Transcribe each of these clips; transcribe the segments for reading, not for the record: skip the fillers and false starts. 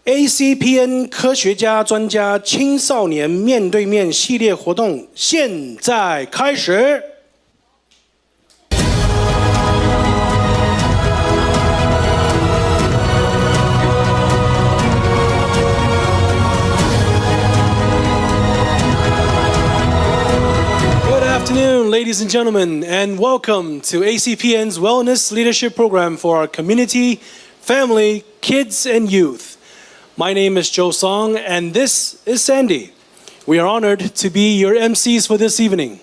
Acpn 科学家专家青少年面对面系列活动现在开始。Good afternoon, ladies and gentlemen, and welcome to Acpn's Wellness Leadership Program for our Community, Family, Kids, and Youth. My name is Joe Song, and this is Sandy. We are honored to be your MCs for this evening.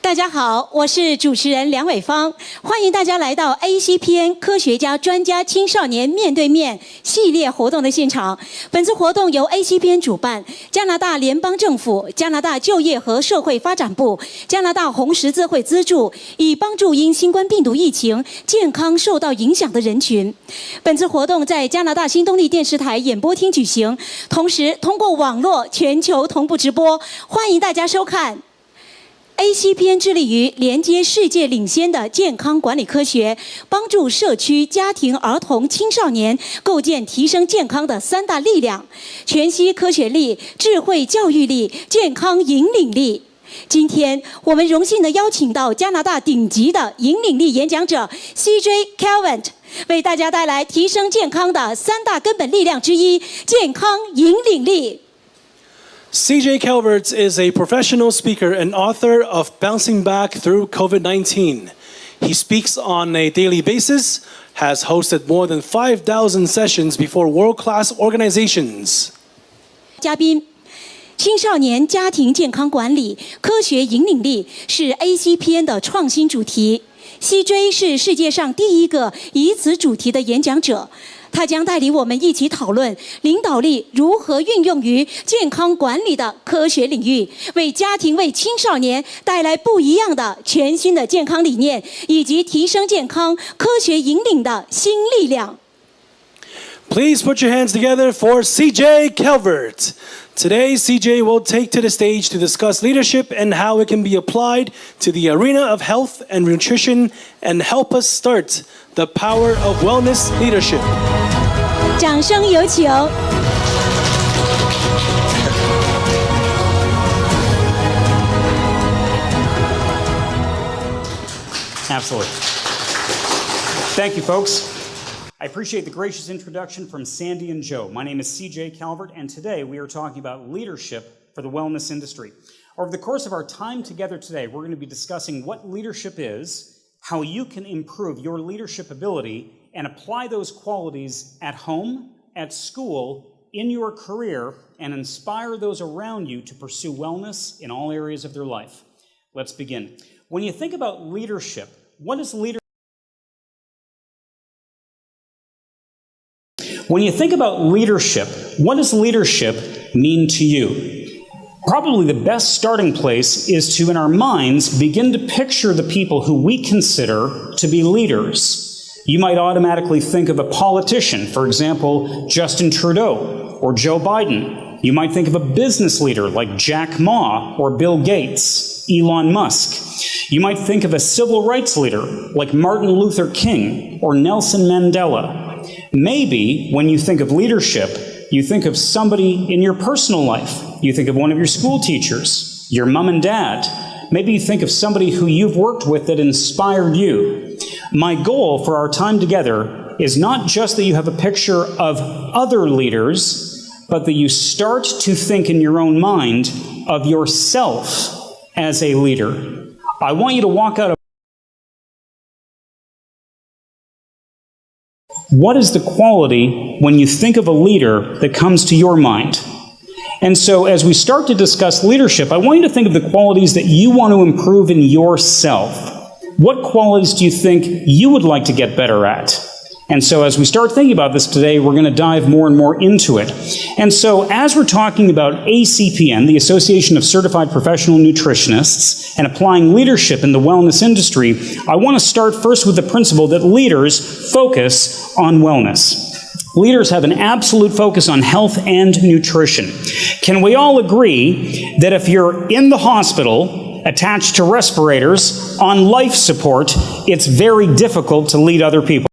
大家好，我是主持人梁伟芳，欢迎大家来到 Acpn 科学家专家青少年面对面系列活动的现场。本次活动由 Acpn 主办，加拿大联邦政府、加拿大就业和社会发展部、加拿大红十字会资助，以帮助因新冠病毒疫情健康受到影响的人群。本次活动在加拿大新动力电视台演播厅举行，同时通过网络全球同步直播，欢迎大家收看。Acpn 致力于连接世界领先的健康管理科学，帮助社区、家庭、儿童、青少年构建提升健康的三大力量：全息科学力、智慧教育力、健康引领力。今天我们荣幸地邀请到加拿大顶级的引领力演讲者 CJ Calvert， 为大家带来提升健康的三大根本力量之一——健康引领力。CJ Calvert is a professional speaker and author of Bouncing Back Through COVID-19. He speaks on a daily basis, has hosted more than 5,000 sessions before world-class organizations. 嘉宾，青少年家庭健康管理科学引领力是 Acpn 的创新主题。CJ 是世界上第一个以此主题的演讲者。他将带领我们一起讨论领导力如何运用于健康管理的科学领域，为家庭、为青少年带来不一样的全新的健康理念，以及提升健康科学引领的新力量。Please put your hands together for CJ Calvert. Today, CJ will take to the stage to discuss leadership and how it can be applied to the arena of health and nutrition and help us start the power of wellness leadership. 掌声有请。Absolutely. Thank you, folks. I appreciate the gracious introduction from Sandy and Joe. My name is CJ Calvert, and today we are talking about leadership for the wellness industry. Over the course of our time together today, we're going to be discussing what leadership is, how you can improve your leadership ability, and apply those qualities at home, at school, in your career, and inspire those around you to pursue wellness in all areas of their life. Let's begin. When you think about leadership, what does leadership mean to you? Probably the best starting place is to, in our minds, begin to picture the people who we consider to be leaders. You might automatically think of a politician, for example, Justin Trudeau or Joe Biden. You might think of a business leader like Jack Ma or Bill Gates, Elon Musk. You might think of a civil rights leader like Martin Luther King or Nelson Mandela. Maybe when you think of leadership, you think of somebody in your personal life. You think of one of your school teachers, your mom and dad. Maybe you think of somebody who you've worked with that inspired you. My goal for our time together is not just that you have a picture of other leaders, but that you start to think in your own mind of yourself as a leader. I want you to walk out of what is the quality when you think of a leader that comes to your mind? And so as we start to discuss leadership, I want you to think of the qualities that you want to improve in yourself. What qualities do you think you would like to get better at? And so as we start thinking about this today, we're going to dive more and more into it. And so as we're talking about Acpn, the Association of Certified Professional Nutritionists, and applying leadership in the wellness industry, I want to start first with the principle that leaders focus on wellness. Leaders have an absolute focus on health and nutrition. Can we all agree that if you're in the hospital, attached to respirators, on life support, it's very difficult to lead other people?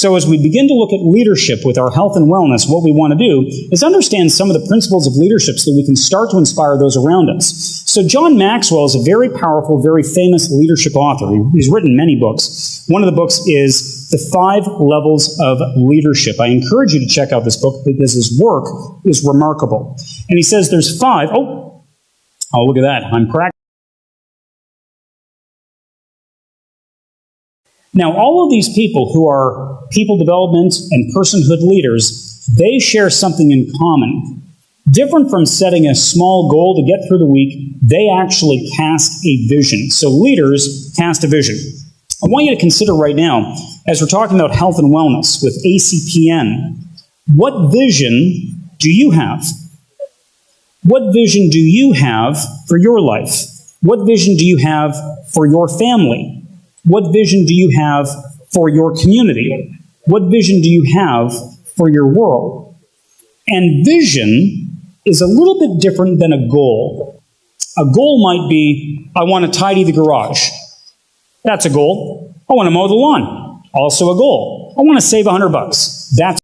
So as we begin to look at leadership with our health and wellness, what we want to do is understand some of the principles of leadership so that we can start to inspire those around us. So John Maxwell is a very powerful, very famous leadership author. He's written many books. One of the books is The 5 Levels of Leadership. I encourage you to check out this book because his work is remarkable. And he says there's 5. Oh, look at that. I'm practicing. Now, all of these people who are people development and personhood leaders, they share something in common. Different from setting a small goal to get through the week, they actually cast a vision. So leaders cast a vision. I want you to consider right now, as we're talking about health and wellness with Acpn, what vision do you have? What vision do you have for your life? What vision do you have for your family? What vision do you have for your community? What vision do you have for your world? And vision is a little bit different than a goal. A goal might be, I want to tidy the garage. That's a goal. I want to mow the lawn. Also a goal. I want to save $100. That's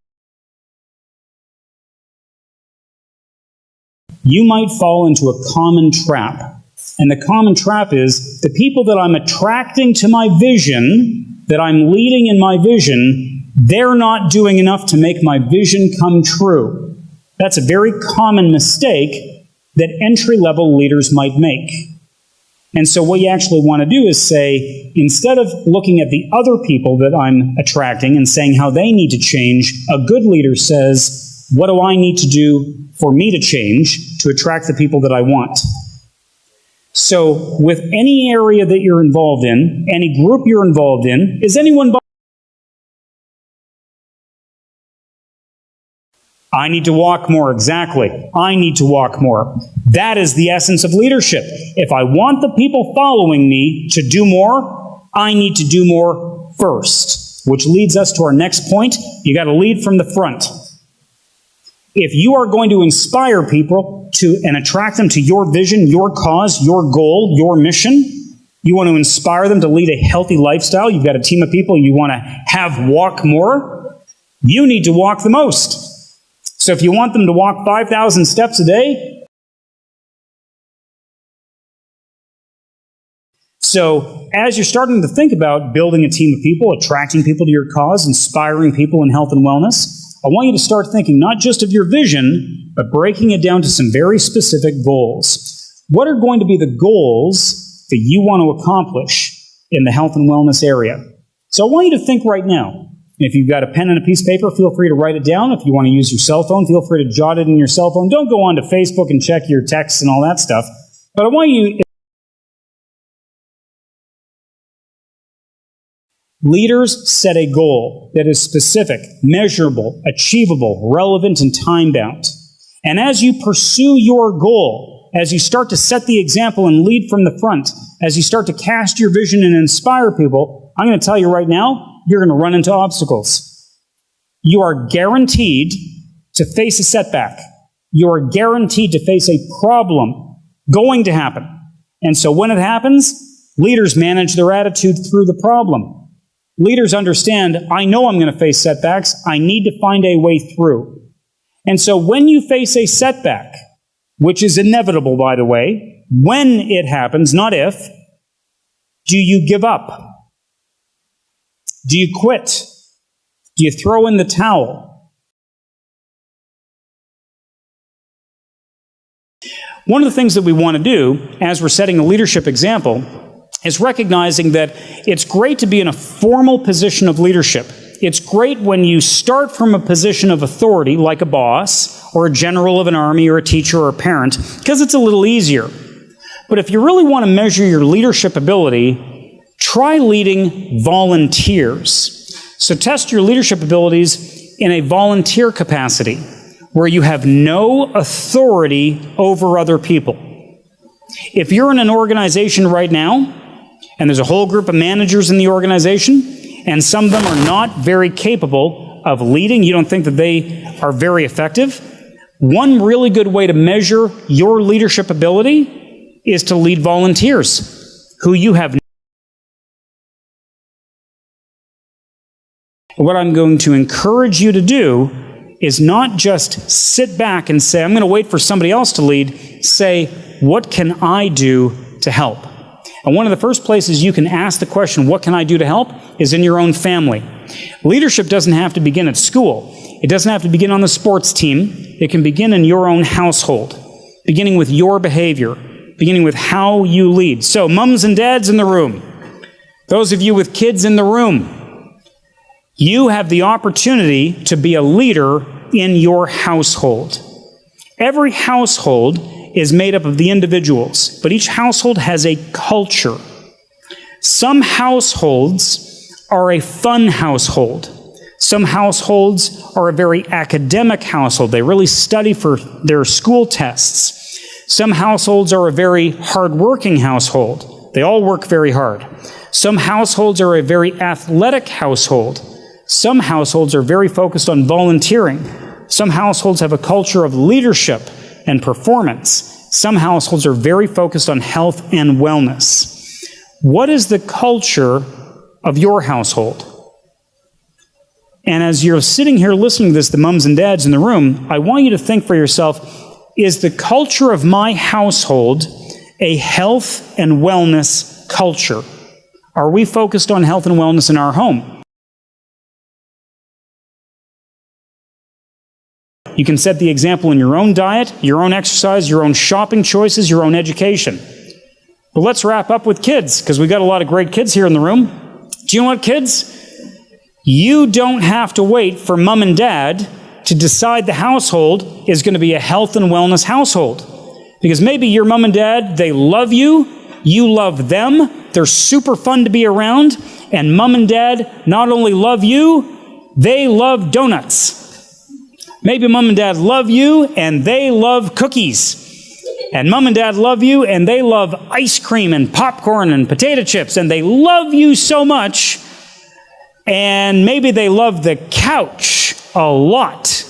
you might fall into a common trap. And the common trap is the people that I'm attracting to my vision, that I'm leading in my vision, they're not doing enough to make my vision come true. That's a very common mistake that entry-level leaders might make. And so what you actually want to do is say, instead of looking at the other people that I'm attracting and saying how they need to change, a good leader says, what do I need to do for me to change to attract the people that I want? So with any area that you're involved in, any group you're involved in, is anyone I need to walk more, exactly. I need to walk more. That is the essence of leadership. If I want the people following me to do more, I need to do more first. Which leads us to our next point. You got to lead from the front. If you are going to inspire people to and attract them to your vision, your cause, your goal, your mission, you want to inspire them to lead a healthy lifestyle, you've got a team of people you want to have walk more, you need to walk the most. So if you want them to walk 5,000 steps a day, so as you're starting to think about building a team of people, attracting people to your cause, inspiring people in health and wellness, I want you to start thinking not just of your vision, but breaking it down to some very specific goals. What are going to be the goals that you want to accomplish in the health and wellness area? So I want you to think right now. If you've got a pen and a piece of paper, feel free to write it down. If you want to use your cell phone, feel free to jot it in your cell phone. Don't go on to Facebook and check your texts and all that stuff. But I want you... Leaders set a goal that is specific, measurable, achievable, relevant, and time-bound. And as you pursue your goal, as you start to set the example and lead from the front, as you start to cast your vision and inspire people, I'm going to tell you right now, you're going to run into obstacles. You are guaranteed to face a setback. You are guaranteed to face a problem going to happen. And so when it happens, leaders manage their attitude through the problem. Leaders understand, I know I'm going to face setbacks. I need to find a way through. And so when you face a setback, which is inevitable, by the way, when it happens, not if, do you give up? Do you quit? Do you throw in the towel? One of the things that we want to do as we're setting a leadership example is recognizing that it's great to be in a formal position of leadership. It's great when you start from a position of authority, like a boss, or a general of an army, or a teacher, or a parent, because it's a little easier. But if you really want to measure your leadership ability, try leading volunteers. So test your leadership abilities in a volunteer capacity, where you have no authority over other people. If you're in an organization right now, and there's a whole group of managers in the organization, and some of them are not very capable of leading, you don't think that they are very effective, one really good way to measure your leadership ability is to lead volunteers who you have. What I'm going to encourage you to do is not just sit back and say, I'm going to wait for somebody else to lead. Say, what can I do to help? And one of the first places you can ask the question, what can I do to help, is in your own family. Leadership doesn't have to begin at school. It doesn't have to begin on the sports team. It can begin in your own household, beginning with your behavior, beginning with how you lead. So, mums and dads in the room, those of you with kids in the room, you have the opportunity to be a leader in your household. Every household is made up of the individuals, but each household has a culture. Some households are a fun household. Some households are a very academic household. They really study for their school tests. Some households are a very hardworking household. They all work very hard. Some households are a very athletic household. Some households are very focused on volunteering. Some households have a culture of leadership and performance. Some households are very focused on health and wellness. What is the culture of your household? And as you're sitting here listening to this, the mums and dads in the room, I want you to think for yourself, is the culture of my household a health and wellness culture? Are we focused on health and wellness in our home? You can set the example in your own diet, your own exercise, your own shopping choices, your own education. But let's wrap up with kids, because we've got a lot of great kids here in the room. Do you know what, kids? You don't have to wait for mom and dad to decide the household is going to be a health and wellness household. Because maybe your mom and dad, they love you, you love them, they're super fun to be around, and mom and dad not only love you, they love donuts. Maybe mom and dad love you and they love cookies. And mom and dad love you and they love ice cream and popcorn and potato chips. And they love you so much. And maybe they love the couch a lot.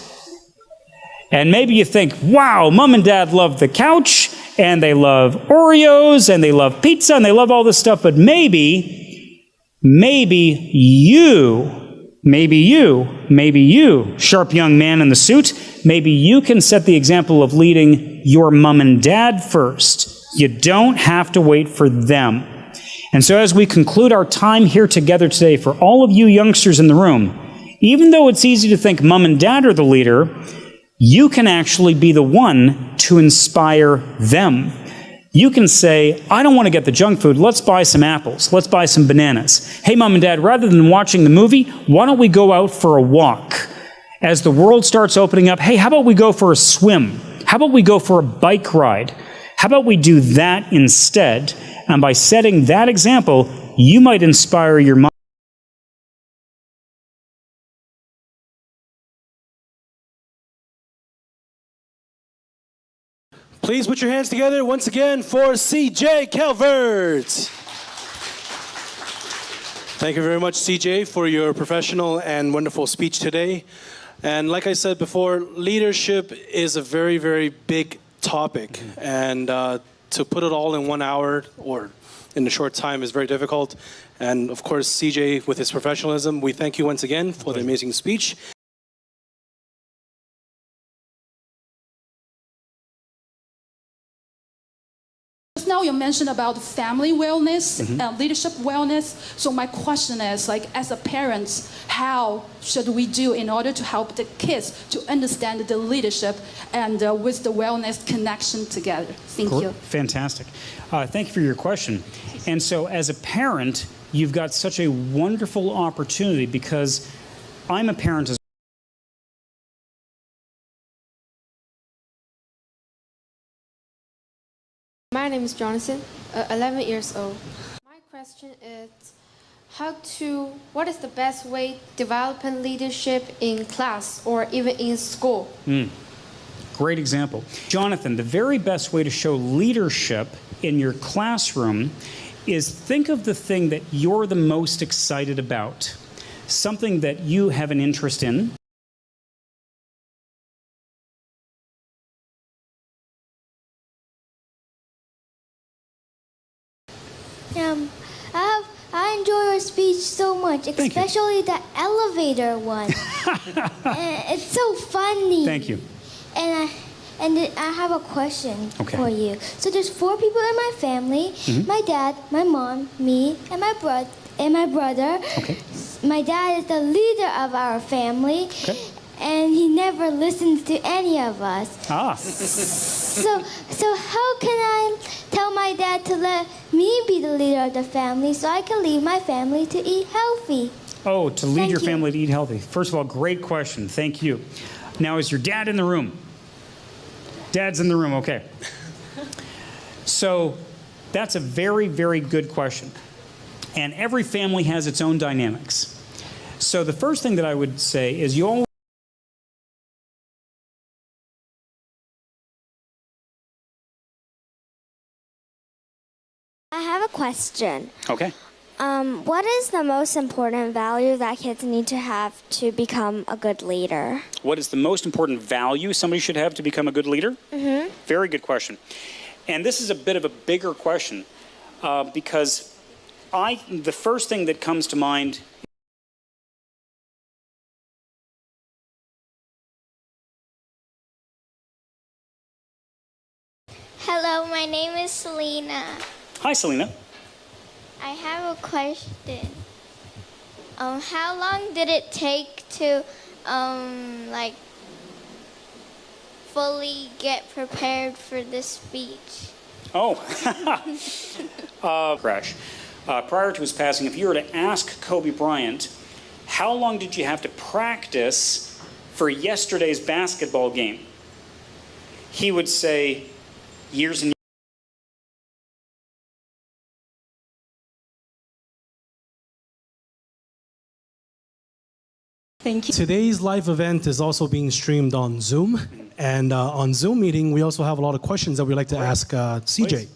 And maybe you think, wow, mom and dad love the couch and they love Oreos and they love pizza and they love all this stuff. But maybe you, sharp young man in the suit, maybe you can set the example of leading your mom and dad first. You don't have to wait for them. And so as we conclude our time here together today, for all of you youngsters in the room, even though it's easy to think mom and dad are the leader, you can actually be the one to inspire them. You can say, I don't want to get the junk food, let's buy some apples, let's buy some bananas. Hey, mom and dad, rather than watching the movie, why don't we go out for a walk? As the world starts opening up, hey, how about we go for a swim? How about we go for a bike ride? How about we do that instead? And by setting that example, you might inspire your mom. Please put your hands together once again for CJ Calvert. Thank you very much, CJ, for your professional and wonderful speech today. And like I said before, leadership is a very, very big topic. And to put it all in 1 hour or in a short time is very difficult. And of course, CJ, with his professionalism, we thank you once again for the amazing speech. Now you mentioned about family wellness and leadership wellness. So my question is, like, as a parents, how should we do in order to help the kids to understand the leadership and with the wellness connection together? Thank you. Fantastic. Thank you for your question. And so as a parent, you've got such a wonderful opportunity, because I'm a parent as My name is Jonathan, 11 years old. My question is, what is the best way developing leadership in class or even in school? Great example. Jonathan, the very best way to show leadership in your classroom is think of the thing that you're the most excited about, something that you have an interest in. I have I enjoy your speech so much, especially the elevator one. It's so funny. Thank you. And I have a question for you. So there's 4 people in my family: my dad, my mom, me, and my brother. Okay. My dad is the leader of our family, and he never listens to any of us. So how can I tell my dad to let me be the leader of the family so I can lead my family to eat healthy? Oh, to lead your family to eat healthy. First of all, great question. Thank you. Now, is your dad in the room? Dad's in the room, okay. So that's a very, very good question. And every family has its own dynamics. So the first thing that I would say is you always I have a question. Okay. What is the most important value that kids need to have to become a good leader? What is the most important value somebody should have to become a good leader? Very good question. And this is a bit of a bigger question because the first thing that comes to mind. Hello, my name is Selena. Hi, Selena. I have a question. How long did it take to fully get prepared for this speech? Crash. Prior to his passing, if you were to ask Kobe Bryant, how long did you have to practice for yesterday's basketball game? He would say years and years. Thank you. Today's live event is also being streamed on Zoom. And on Zoom meeting, we also have a lot of questions that we'd like to ask CJ. Please.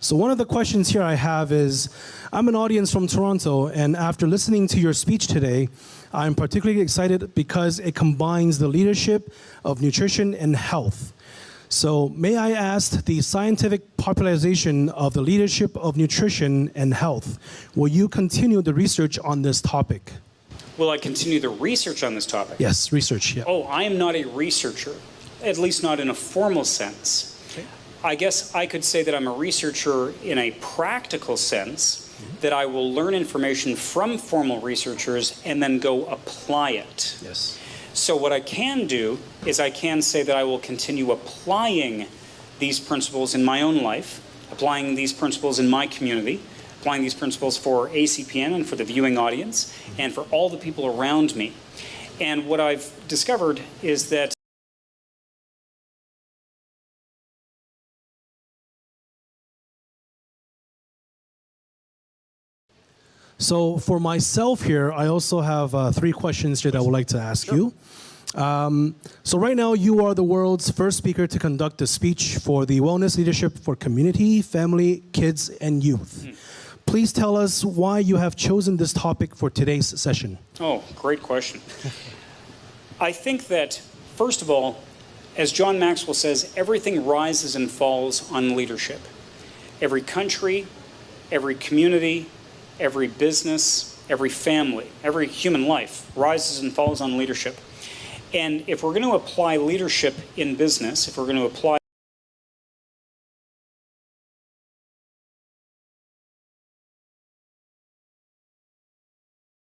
So one of the questions here I have is, I'm an audience from Toronto, and after listening to your speech today, I'm particularly excited because it combines the leadership of nutrition and health. So may I ask the scientific popularization of the leadership of nutrition and health? Will you continue the research on this topic? Will I continue the research on this topic? Yes, research, yeah. Oh, I am not a researcher, at least not in a formal sense. Okay. I guess I could say that I'm a researcher in a practical sense, that I will learn information from formal researchers and then go apply it. Yes. So what I can do is I can say that I will continue applying these principles in my own life, applying these principles in my community, applying these principles for Acpn and for the viewing audience, and for all the people around me. And what I've discovered is that So for myself here, I also have 3 questions here that I would like to ask you. So right now, you are the world's first speaker to conduct a speech for the wellness leadership for community, family, kids, and youth. Please tell us why you have chosen this topic for today's session. Oh, great question. I think that, first of all, as John Maxwell says, everything rises and falls on leadership. Every country, every community, every business, every family, every human life rises and falls on leadership. And if we're going to apply leadership in business, if we're going to apply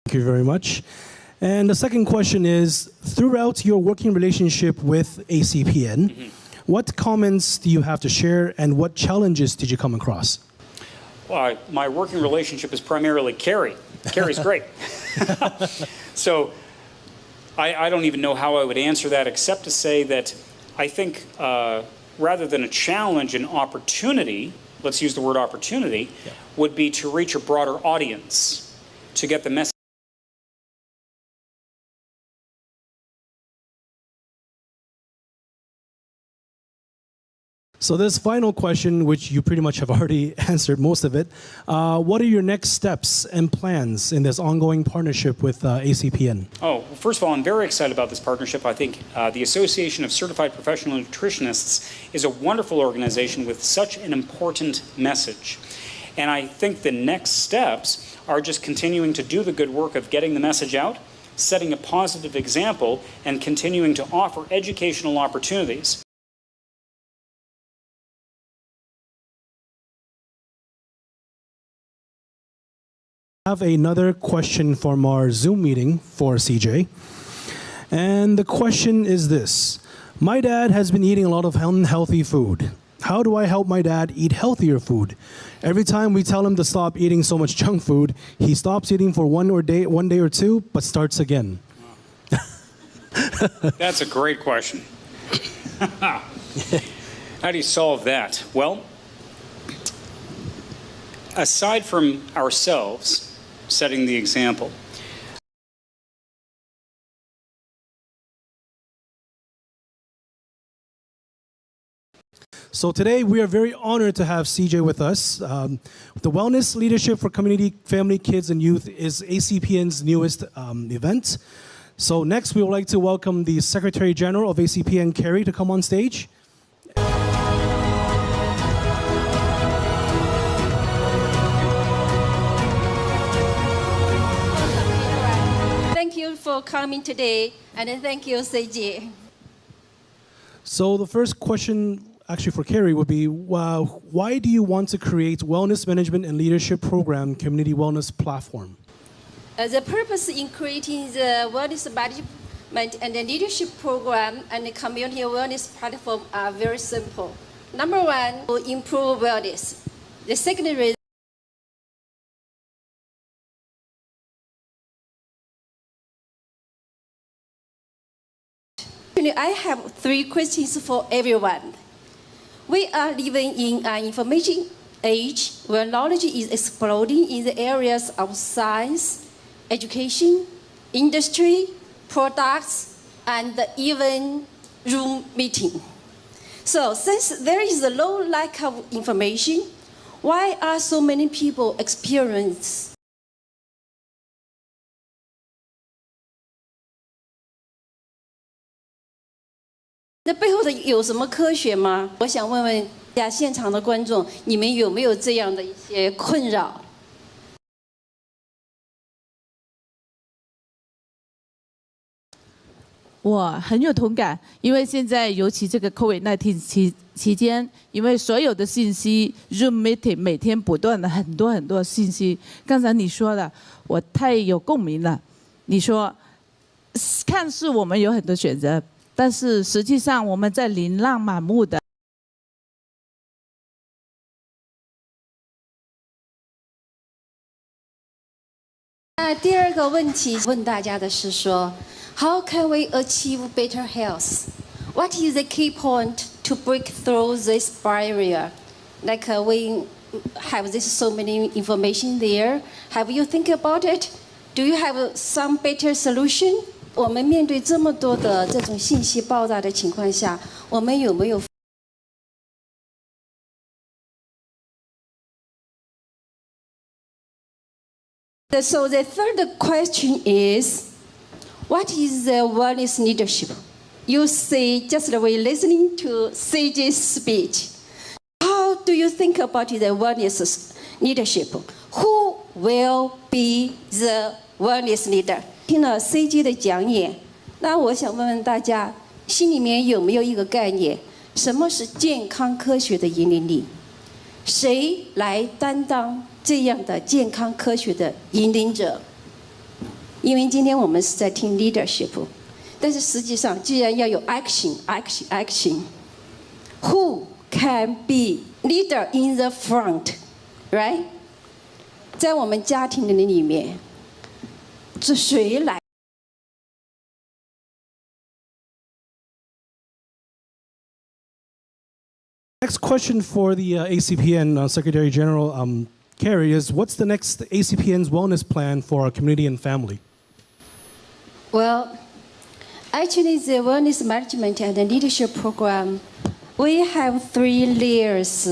Thank you very much. And the second question is, throughout your working relationship with Acpn, what comments do you have to share and what challenges did you come across? Well, my working relationship is primarily Carrie. Carrie's great. So I don't even know how I would answer that except to say that I think rather than a challenge, an opportunity, let's use the word opportunity, would be to reach a broader audience, to get the message. So this final question, which you pretty much have already answered most of it, what are your next steps and plans in this ongoing partnership with Acpn? Oh, well, first of all, I'm very excited about this partnership. I think the Association of Certified Professional Nutritionists is a wonderful organization with such an important message. And I think the next steps are just continuing to do the good work of getting the message out, setting a positive example, and continuing to offer educational opportunities. I have another question from our Zoom meeting for CJ. And the question is this. My dad has been eating a lot of unhealthy food. How do I help my dad eat healthier food? Every time we tell him to stop eating so much junk food, he stops eating for one day or two, but starts again. That's a great question. How do you solve that? Well, aside from ourselves setting the example, so today we are very honored to have CJ with us. The Wellness Leadership for Community, Family, Kids, and Youth is ACPN's newest event. So next we would like to welcome the Secretary General of ACPN, Carrie, to come on stage. Thank you for coming today, and thank you, CJ. So the first question actually for Carrie would be, why do you want to create Wellness Management and Leadership Program Community Wellness Platform? The purpose in creating the Wellness Management and the Leadership Program and the Community Wellness Platform are very simple. Number one, to improve wellness. The second reason, I have 3 questions for everyone. We are living in an information age where knowledge is exploding in the areas of science, education, industry, products, and even Zoom meeting. So since there is a low lack of information, why are so many people experience那背后的有什么科学吗？我想问问大家现场的观众，你们有没有这样的一些困扰？我很有同感，因为现在尤其这个 COVID-19 期间，因为所有的信息 Zoom meeting 每天不断的很多信息。刚才你说的，我太有共鸣了。你说，看似我们有很多选择，但是实际上我们在琳琅满目的。那第二个问题问大家的是说 ，How can we achieve better health? What is the key point to break through this barrier? Like we have this so many information there. Have you think about it? Do you have some better solution? 我们面对这么多的这种信息爆炸的情况下，我们有没有？ So the third question is, what is the wellness leadership? You see, just the way listening to CJ's speech, how do you think about the wellness leadership? Who will be the wellness leader? 听了 CJ 的讲演，那我想问问大家，心里面有没有一个概念？什么是健康科学的引领力？谁来担当这样的健康科学的引领者？因为今天我们是在听 leadership， 但是实际上既然要有 action，who can be leader in the front, right？ 在我们家庭的里面，是谁来？ Next question for the ACPN Secretary General Carrie is, what's the next ACPN's wellness plan for our community and family? Well, actually, the wellness management and the leadership program, we have 3 layers.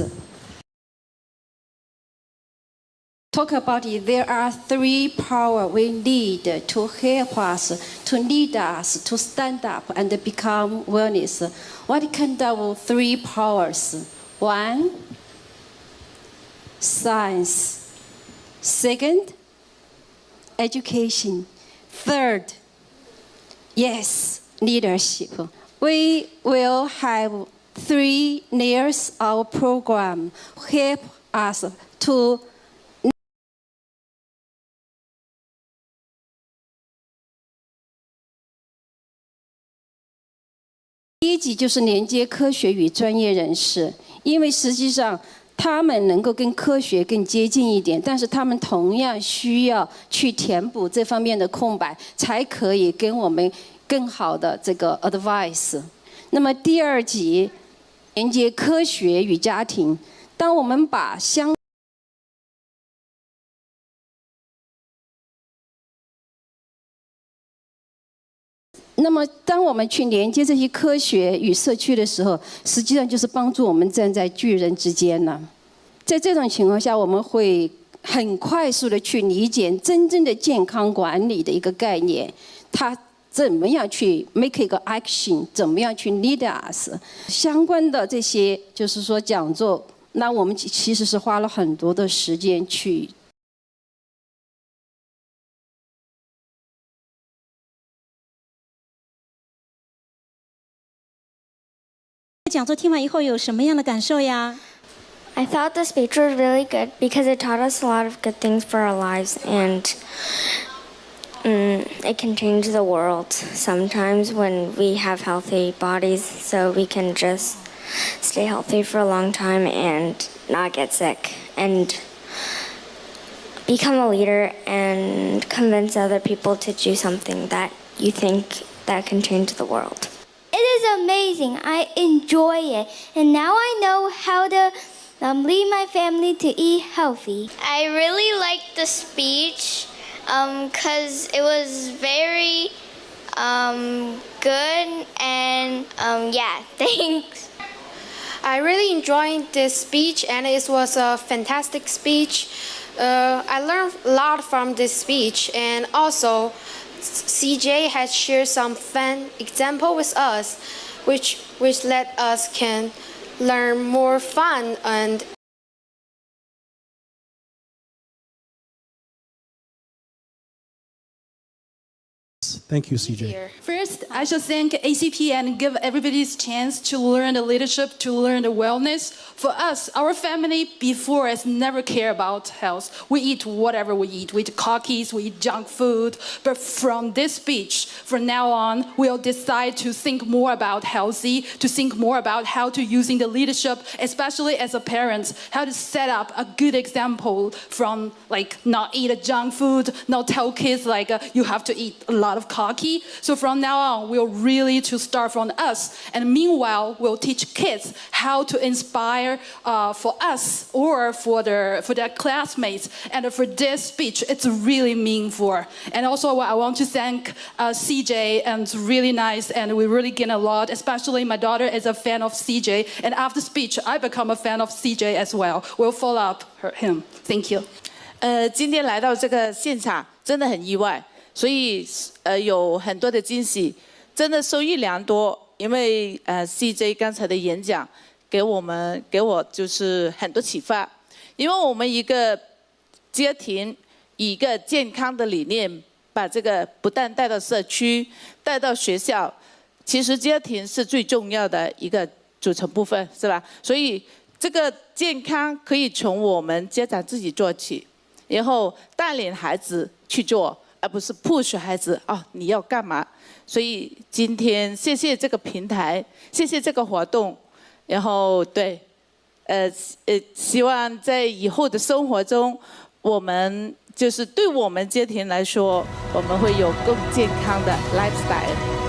Talk about it, there are 3 powers we need to help us, to lead us, to stand up and become wellness. What kind of 3 powers? 1, science. Second, education. Third, yes, leadership. We will have 3 layers of program help us to第一级就是连接科学与专业人士，因为实际上他们能够跟科学更接近一点，但是他们同样需要去填补这方面的空白，才可以跟我们更好的这个 advice。那么第二级连接科学与家庭，当我们把那么，当我们去连接这些科学与社区的时候，实际上就是帮助我们站在巨人之间了。在这种情况下，我们会很快速的去理解真正的健康管理的一个概念，它怎么样去 make 一个 action， 怎么样去 lead us， 相关的这些就是说讲座，那我们其实是花了很多的时间去。讲座听完以后有什么样的感受呀？ I thought the speech was really good because it taught us a lot of good things for our lives, and it can change the world sometimes when we have healthy bodies, so we can just stay healthy for a long time and not get sick and become a leader and convince other people to do something that you think that can change the world. It is amazing. I enjoy it. And now I know how to lead my family to eat healthy. I really liked the speech because it was very good and yeah, thanks. I really enjoyed this speech, and it was a fantastic speech. I learned a lot from this speech, and also CJ has shared some fun example with us, which let us can learn more fun and. Thank you, CJ. First, I should thank ACPN and give everybody this chance to learn the leadership, to learn the wellness. For us, our family before us never care about health. We eat whatever we eat. We eat cookies, we eat junk food. But from this speech, from now on, we'll decide to think more about healthy, to think more about how to using the leadership, especially as a parent, how to set up a good example from like not eat a junk food, not tell kids like you have to eat a lot of cocky. So from now on, we'll really to start from us. And meanwhile, we'll teach kids how to inspire for us or for their classmates. And for this speech, it's really meaningful. And also, I want to thank CJ, and it's really nice, and we really gain a lot. Especially my daughter is a fan of CJ, and after speech, I become a fan of CJ as well. We'll follow up him. Thank you. 今天来到这个现场真的很意外。所以有很多的惊喜，真的受益良多。因为CJ 刚才的演讲给我就是很多启发。因为我们一个家庭以一个健康的理念，把这个不但带到社区，带到学校，其实家庭是最重要的一个组成部分，是吧？所以这个健康可以从我们家长自己做起，然后带领孩子去做。而不是 push 孩子你要干嘛？所以今天谢谢这个平台，谢谢这个活动，然后希望在以后的生活中，我们就是对我们家庭来说，我们会有更健康的 lifestyle。